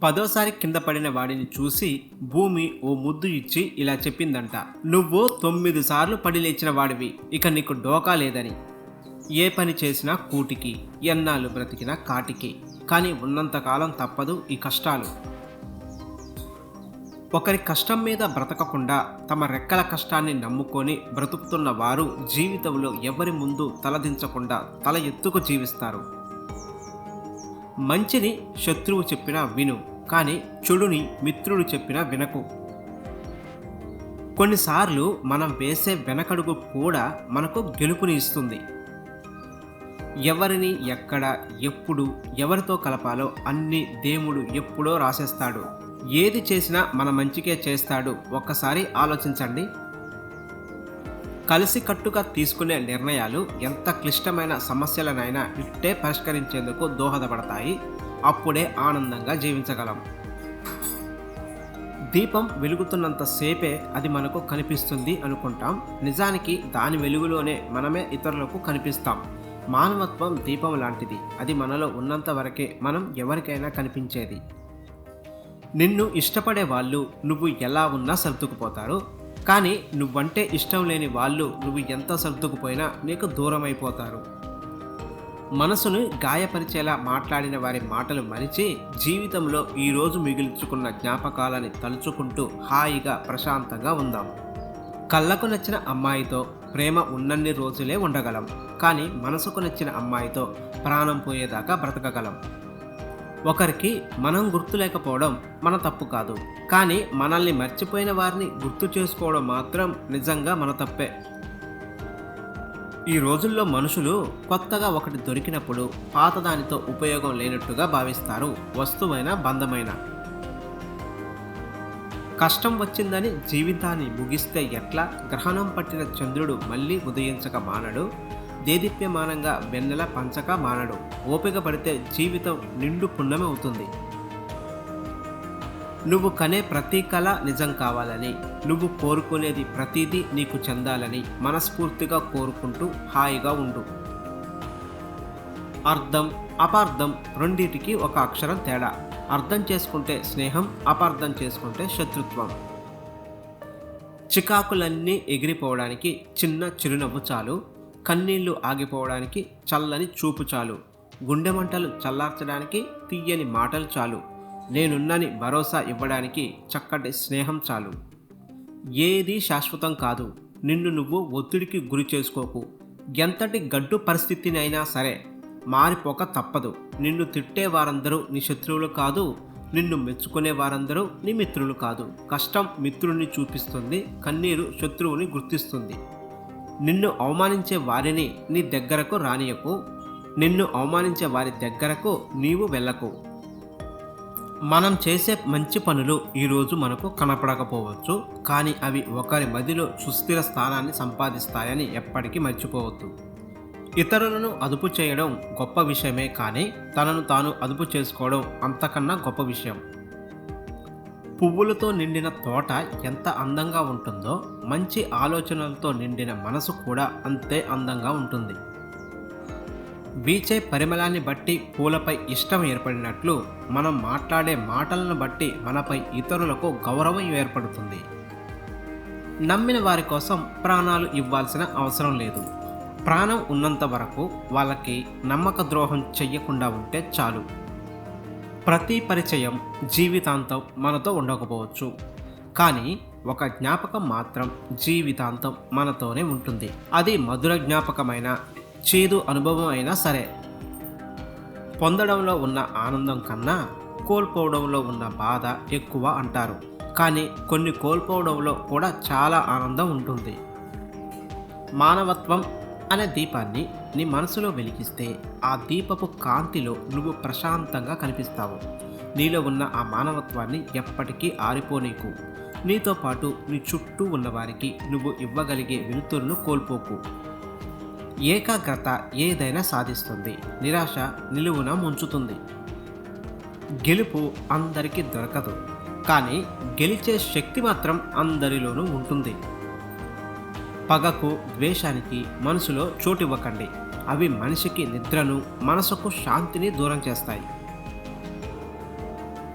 పదోసారి కింద పడిన వాడిని చూసి భూమి ఓ ముద్దు ఇచ్చి ఇలా చెప్పిందంట. నువ్వు 9 సార్లు పడి లేచిన వాడివి, ఇక నీకు డోకా లేదని. ఏ పని చేసినా కూటికి, ఎన్నాళ్ళు బ్రతికినా కాటికి, కానీ ఉన్నంతకాలం తప్పదు ఈ కష్టాలు. ఒకరి కష్టం మీద బ్రతకకుండా తమ రెక్కల కష్టాన్ని నమ్ముకొని బ్రతుకుతున్న వారు జీవితంలో ఎవరి ముందు తలదించకుండా తల ఎత్తుకు జీవిస్తారు. మంచిని శత్రువు చెప్పినా విను, కానీ చెడుని మిత్రుడు చెప్పినా వినకు. కొన్నిసార్లు మనం వేసే వెనకడుగు కూడా మనకు గెలుపుని ఇస్తుంది. ఎవరిని ఎక్కడ ఎప్పుడు ఎవరితో కలపాలో అన్ని దేవుడు ఎప్పుడో రాసేస్తాడు. ఏది చేసినా మన మంచికే చేస్తాడు. ఒక్కసారి ఆలోచించండి. కలిసికట్టుగా తీసుకునే నిర్ణయాలు ఎంత క్లిష్టమైన సమస్యలనైనా ఇట్టే పరిష్కరించేందుకు దోహదపడతాయి. అప్పుడే ఆనందంగా జీవించగలం. దీపం వెలుగుతున్నంతసేపే అది మనకు కనిపిస్తుంది అనుకుంటాం. నిజానికి దాని వెలుగులోనే మనమే ఇతరులకు కనిపిస్తాం. మానవత్వం దీపం లాంటిది. అది మనలో ఉన్నంత వరకే మనం ఎవరికైనా కనిపించేది. నిన్ను ఇష్టపడే వాళ్ళు నువ్వు ఎలా ఉన్నా సర్దుకుపోతారు. కానీ నువ్వంటే ఇష్టం లేని వాళ్ళు నువ్వు ఎంత సర్దుకుపోయినా నీకు దూరం అయిపోతారు. మనసును గాయపరిచేలా మాట్లాడిన వారి మాటలు మరిచి జీవితంలో ఈరోజు మిగిల్చుకున్న జ్ఞాపకాలని తలుచుకుంటూ హాయిగా ప్రశాంతంగా ఉందాం. కళ్ళకు నచ్చిన అమ్మాయితో ప్రేమ ఉన్నన్ని రోజులే ఉండగలం, కానీ మనసుకు నచ్చిన అమ్మాయితో ప్రాణం పోయేదాకా బ్రతకగలం. ఒకరికి మనం గుర్తు లేకపోవడం మన తప్పు కాదు, కానీ మనల్ని మర్చిపోయిన వారిని గుర్తు చేసుకోవడం మాత్రం నిజంగా మన తప్పే. ఈ రోజుల్లో మనుషులు కొత్తగా ఒకటి దొరికినప్పుడు పాతదానితో ఉపయోగం లేనట్టుగా భావిస్తారు. వస్తువైనా బంధమైనా. కష్టం వచ్చిందని జీవితాన్ని ముగిస్తే ఎట్లా? గ్రహణం పట్టిన చంద్రుడు మళ్ళీ ఉదయించక మానడు. దేదీప్యమానంగా వెన్నెల పంచక మానడు. ఓపిక పడితే జీవితం నిండు పుణ్యమే అవుతుంది. నువ్వు కనే ప్రతి కళ నిజం కావాలని, నువ్వు కోరుకునేది ప్రతిదీ నీకు చెందాలని మనస్ఫూర్తిగా కోరుకుంటూ హాయిగా ఉండు. అర్థం, అపార్థం రెండింటికి ఒక అక్షరం తేడా. అర్థం చేసుకుంటే స్నేహం, అపార్థం చేసుకుంటే శత్రుత్వం. చికాకులన్నీ ఎగిరిపోవడానికి చిన్న చిరునవ్వు చాలు. కన్నీళ్లు ఆగిపోవడానికి చల్లని చూపు చాలు. గుండె మంటలు చల్లార్చడానికి తీయని మాటలు చాలు. నేనున్నని భరోసా ఇవ్వడానికి చక్కటి స్నేహం చాలు. ఏది శాశ్వతం కాదు. నిన్ను నువ్వు ఒత్తిడికి గురి చేసుకోకు. ఎంతటి గడ్డు పరిస్థితిని అయినా సరే మారిపోక తప్పదు. నిన్ను తిట్టే వారందరూ నీ శత్రువులు కాదు. నిన్ను మెచ్చుకునే వారందరూ నీ మిత్రులు కాదు. కష్టం మిత్రుడిని చూపిస్తుంది, కన్నీరు శత్రువుని గుర్తిస్తుంది. నిన్ను అవమానించే వారిని నీ దగ్గరకు రానియకు. నిన్ను అవమానించే వారి దగ్గరకు నీవు వెళ్ళకు. మనం చేసే మంచి పనులు ఈరోజు మనకు కనపడకపోవచ్చు, కానీ అవి ఒకరి మదిలో సుస్థిర స్థానాన్ని సంపాదిస్తాయని ఎప్పటికీ మర్చిపోవద్దు. ఇతరులను అదుపు చేయడం గొప్ప విషయమే, కానీ తనను తాను అదుపు చేసుకోవడం అంతకన్నా గొప్ప విషయం. పువ్వులతో నిండిన తోట ఎంత అందంగా ఉంటుందో, మంచి ఆలోచనలతో నిండిన మనసు కూడా అంతే అందంగా ఉంటుంది. వీచే పరిమళాన్ని బట్టి పూలపై ఇష్టం ఏర్పడినట్లు మనం మాట్లాడే మాటలను బట్టి మనపై ఇతరులకు గౌరవం ఏర్పడుతుంది. నమ్మిన వారి కోసం ప్రాణాలు ఇవ్వాల్సిన అవసరం లేదు. ప్రాణం ఉన్నంత వరకు వాళ్ళకి నమ్మక ద్రోహం చెయ్యకుండా ఉంటే చాలు. ప్రతి పరిచయం జీవితాంతం మనతో ఉండకపోవచ్చు, కానీ ఒక జ్ఞాపకం మాత్రం జీవితాంతం మనతోనే ఉంటుంది. అది మధుర జ్ఞాపకమైన, చేదు అనుభవం అయినా సరే. పొందడంలో ఉన్న ఆనందం కన్నా కోల్పోవడంలో ఉన్న బాధ ఎక్కువ అంటారు, కానీ కొన్ని కోల్పోవడంలో కూడా చాలా ఆనందం ఉంటుంది. మానవత్వం అనే దీపాన్ని నీ మనసులో వెలిగిస్తే ఆ దీపపు కాంతిలో నువ్వు ప్రశాంతంగా కనిపిస్తావు. నీలో ఉన్న ఆ మానవత్వాన్ని ఎప్పటికీ ఆరిపోనీకు. నీతో పాటు నీ చుట్టూ ఉన్నవారికి నువ్వు ఇవ్వగలిగే వెలుతురును కోల్పోకు. ఏకాగ్రత ఏదైనా సాధిస్తుంది, నిరాశ నిలువున ముంచుతుంది. గెలుపు అందరికీ దొరకదు, కానీ గెలిచే శక్తి మాత్రం అందరిలోనూ ఉంటుంది. పగకు, ద్వేషానికి మనసులో చోటివ్వకండి. అవి మనిషికి నిద్రను, మనసుకు శాంతిని దూరం చేస్తాయి.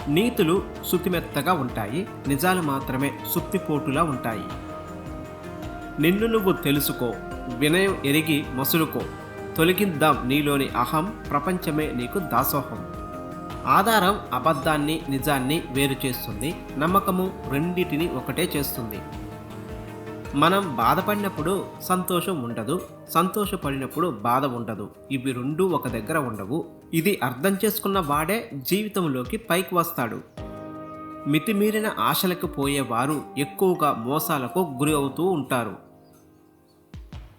నీతులు శుతిమెత్తగా ఉంటాయి, నిజాలు మాత్రమే సుత్తిపోటులా ఉంటాయి. నిన్ను నువ్వు తెలుసుకో, వినయం ఎరిగి మసులుకో, తొలగిద్దాం నీలోని అహం, ప్రపంచమే నీకు దాసోహం. ఆధారం అబద్ధాన్ని నిజాన్ని వేరు చేస్తుంది, నమ్మకము రెండిటిని ఒకటే చేస్తుంది. మనం బాధపడినప్పుడు సంతోషం ఉండదు, సంతోషపడినప్పుడు బాధ ఉండదు. ఇవి రెండూ ఒక దగ్గర ఉండవు. ఇది అర్థం చేసుకున్న వాడే జీవితంలోకి పైకి వస్తాడు. మితిమీరిన ఆశలకు పోయేవారు ఎక్కువగా మోసాలకు గురి అవుతూ ఉంటారు.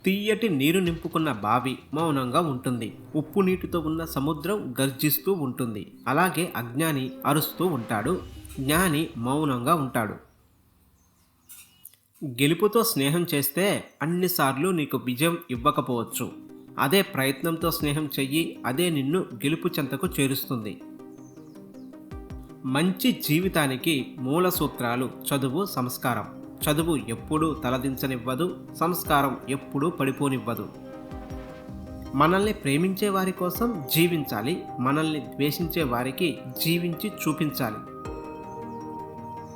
తీయటి నీరు నింపుకున్న బావి మౌనంగా ఉంటుంది, ఉప్పు నీటితో ఉన్న సముద్రం గర్జిస్తూ ఉంటుంది. అలాగే అజ్ఞాని అరుస్తూ ఉంటాడు, జ్ఞాని మౌనంగా ఉంటాడు. గెలుపుతో స్నేహం చేస్తే అన్నిసార్లు నీకు విజయం ఇవ్వకపోవచ్చు. అదే ప్రయత్నంతో స్నేహం చెయ్యి, అదే నిన్ను గెలుపు చెంతకు చేరుస్తుంది. మంచి జీవితానికి మూల సూత్రాలు చదువు, సంస్కారం. చదువు ఎప్పుడూ తలదించనివ్వదు, సంస్కారం ఎప్పుడూ పడిపోనివ్వదు. మనల్ని ప్రేమించే వారి కోసం జీవించాలి, మనల్ని ద్వేషించే వారికి జీవించి చూపించాలి.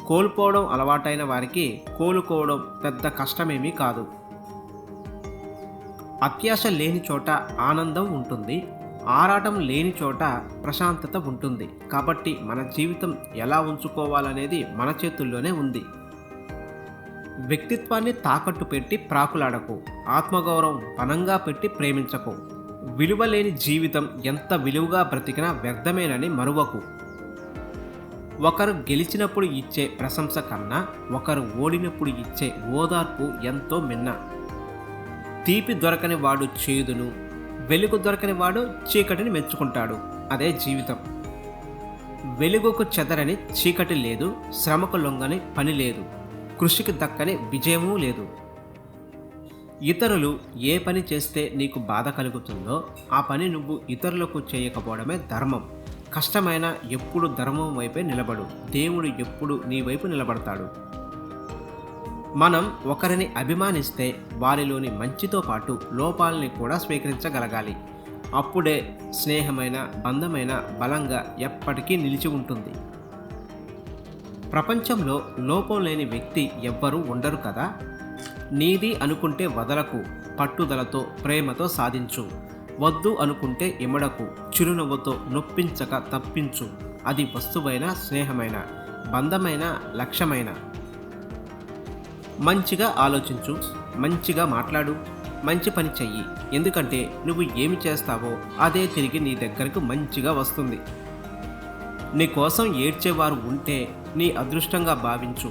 కోల్పోవడం అలవాటైన వారికి కోలుకోవడం పెద్ద కష్టమేమీ కాదు. అత్యాశ లేని చోట ఆనందం ఉంటుంది, ఆరాటం లేని చోట ప్రశాంతత ఉంటుంది. కాబట్టి మన జీవితం ఎలా ఉంచుకోవాలనేది మన చేతుల్లోనే ఉంది. వ్యక్తిత్వాన్ని తాకట్టు పెట్టి ప్రాకులాడకు, ఆత్మగౌరవం పనంగా పెట్టి ప్రేమించకు. విలువ లేని జీవితం ఎంత విలువగా బ్రతికినా వ్యర్థమేనని మరువకు. ఒకరు గెలిచినప్పుడు ఇచ్చే ప్రశంస కన్నా ఒకరు ఓడినప్పుడు ఇచ్చే ఓదార్పు ఎంతో మిన్న. తీపి దొరకని వాడు చేదును, వెలుగు దొరకని వాడు చీకటిని మెచ్చుకుంటాడు. అదే జీవితం. వెలుగుకు చెదరని చీకటి లేదు, శ్రమకు లొంగని పని లేదు, కృషికి దక్కని విజయమూ లేదు. ఇతరులు ఏ పని చేస్తే నీకు బాధ కలుగుతుందో ఆ పని నువ్వు ఇతరులకు చేయకపోవడమే ధర్మం. కష్టమైన ఎప్పుడు ధర్మం వైపే నిలబడు, దేవుడు ఎప్పుడు నీ వైపు నిలబడతాడు. మనం ఒకరిని అభిమానిస్తే వారిలోని మంచితో పాటు లోపాలని కూడా స్వీకరించగలగాలి. అప్పుడే స్నేహమైన బంధమైన బలంగా ఎప్పటికీ నిలిచి ఉంటుంది. ప్రపంచంలో లోపం లేని వ్యక్తి ఎవ్వరూ ఉండరు కదా. నీది అనుకుంటే వదలకు, పట్టుదలతో ప్రేమతో సాధించు. వద్దు అనుకుంటే ఇమడకు, చిరునవ్వుతో నొప్పించక తప్పించు. అది వస్తువైన, స్నేహమైన, బంధమైన, లక్ష్యమైన. మంచిగా ఆలోచించు, మంచిగా మాట్లాడు, మంచి పని చెయ్యి. ఎందుకంటే నువ్వు ఏమి చేస్తావో అదే తిరిగి నీ దగ్గరకు మంచిగా వస్తుంది. నీ కోసం ఏడ్చేవారు ఉంటే నీ అదృష్టంగా భావించు.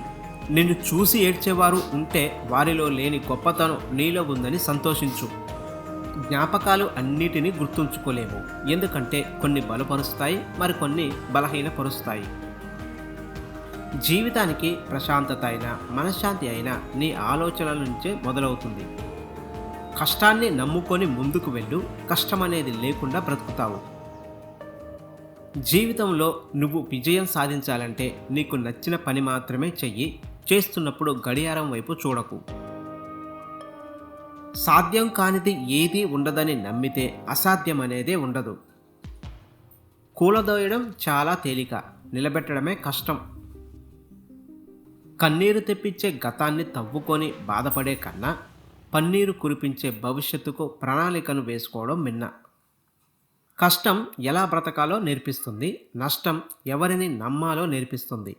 నిన్ను చూసి ఏడ్చేవారు ఉంటే వారిలో లేని గొప్పతనం నీలో ఉందని సంతోషించు. జ్ఞాపకాలు అన్నిటినీ గుర్తుంచుకోలేము, ఎందుకంటే కొన్ని బలపరుస్తాయి, మరికొన్ని బలహీనపరుస్తాయి. జీవితానికి ప్రశాంతత అయినా మనశ్శాంతి అయినా నీ ఆలోచనల నుంచే మొదలవుతుంది. కష్టాన్ని నమ్ముకొని ముందుకు వెళ్ళు, కష్టమనేది లేకుండా బ్రతుకుతావు. జీవితంలో నువ్వు విజయం సాధించాలంటే నీకు నచ్చిన పని మాత్రమే చెయ్యి. చేస్తున్నప్పుడు గడియారం వైపు చూడకు. సాధ్యం కానిది ఏదీ ఉండదని నమ్మితే అసాధ్యం అనేదే ఉండదు. కూలదోయడం చాలా తేలిక, నిలబెట్టడమే కష్టం. కన్నీరు తెప్పించే గతాన్ని తవ్వుకొని బాధపడే కన్నా పన్నీరు కురిపించే భవిష్యత్తుకు ప్రణాళికను వేసుకోవడం మిన్న. కష్టం ఎలా బ్రతకాలో నేర్పిస్తుంది, నష్టం ఎవరిని నమ్మాలో నేర్పిస్తుంది.